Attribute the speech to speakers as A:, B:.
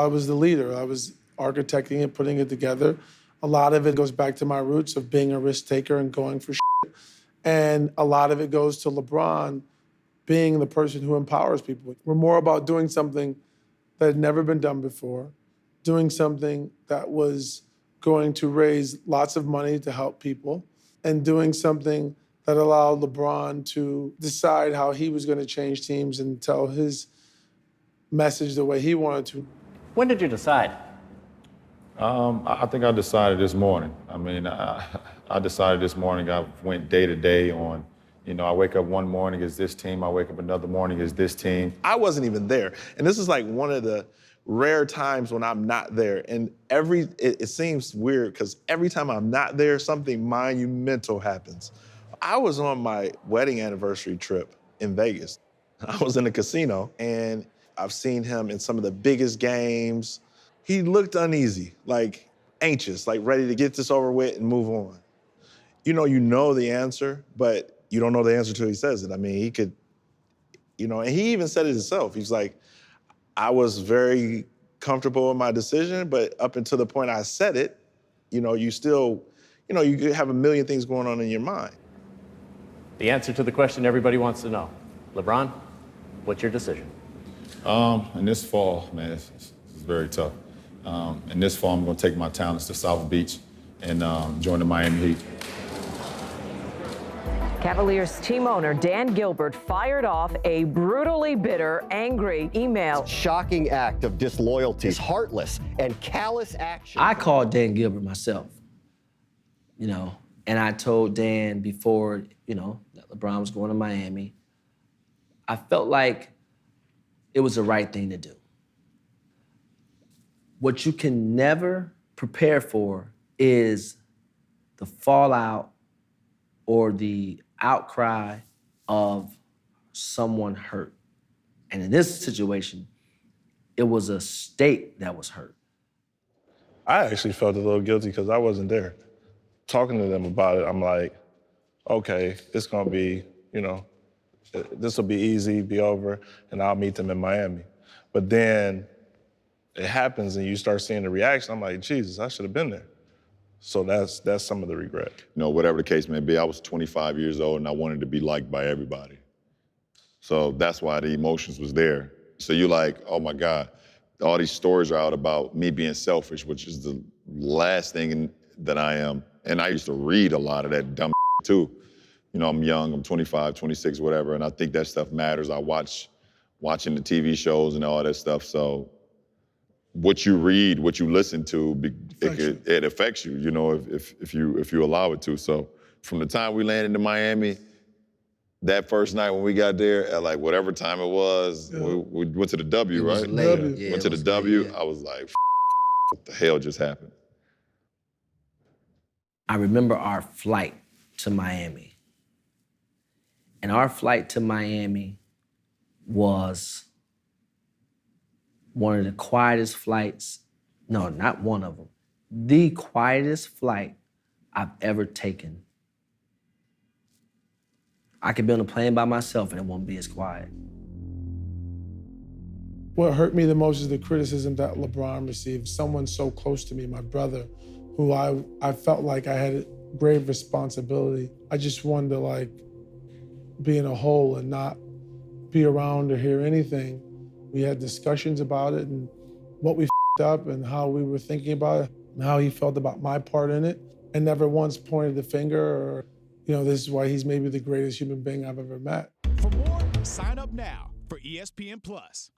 A: I was the leader. I was architecting it, putting it together. A lot of it goes back to my roots of being a risk taker and going for shit. And a lot of it goes to LeBron being the person who empowers people. We're more about doing something that had never been done before, doing something that was going to raise lots of money to help people, and doing something that allowed LeBron to decide how he was going to change teams and tell his message the way he wanted to.
B: When did you decide?
C: I think I decided this morning. I mean, I decided this morning. I went day to day on, I wake up one morning as this team, I wake up another morning as this team.
D: I wasn't even there. And this is like one of the rare times when I'm not there. And it seems weird because every time I'm not there, something monumental happens. I was on my wedding anniversary trip in Vegas. I was in a casino and I've seen him in some of the biggest games. He looked uneasy, like anxious, like ready to get this over with and move on. You know the answer, but you don't know the answer till he says it. I mean, he could, and he even said it himself. He's like, I was very comfortable in my decision, but up until the point I said it, you still, you have a million things going on in your mind.
B: The answer to the question everybody wants to know. LeBron, what's your decision?
C: In this fall, man, it's very tough. In this fall, I'm going to take my talents to South Beach and join the Miami Heat.
E: Cavaliers team owner Dan Gilbert fired off a brutally bitter, angry email.
F: Shocking act of disloyalty, heartless and callous action.
G: I called Dan Gilbert myself, and I told Dan before, that LeBron was going to Miami. I felt like it was the right thing to do. What you can never prepare for is the fallout or the outcry of someone hurt. And in this situation, it was a state that was hurt.
D: I actually felt a little guilty because I wasn't there. Talking to them about it, I'm like, okay, it's gonna be, this will be easy, be over, and I'll meet them in Miami. But then it happens and you start seeing the reaction, I'm like, Jesus, I should have been there. So that's some of the regret.
C: Whatever the case may be, I was 25 years old and I wanted to be liked by everybody. So that's why the emotions was there. So you're like, oh my God, all these stories are out about me being selfish, which is the last thing that I am. And I used to read a lot of that dumb too. I'm young, I'm 25, 26, whatever, and I think that stuff matters. I watching the TV shows and all that stuff, so what you read, what you listen to, it affects you, if you allow it to. So from the time we landed in Miami, that first night when we got there, at like whatever time it was, we went to the W, right? Went to the W, yeah. I was like, what the hell just happened?
G: I remember our flight to Miami. And our flight to Miami was one of the quietest flights, no, not one of them, the quietest flight I've ever taken. I could be on a plane by myself and it won't be as quiet.
A: What hurt me the most is the criticism that LeBron received. Someone so close to me, my brother, who I felt like I had grave responsibility. I just wanted to be in a hole and not be around or hear anything. We had discussions about it and what we f***ed up and how we were thinking about it and how he felt about my part in it, and never once pointed the finger or, this is why he's maybe the greatest human being I've ever met.
H: For more, sign up now for ESPN Plus.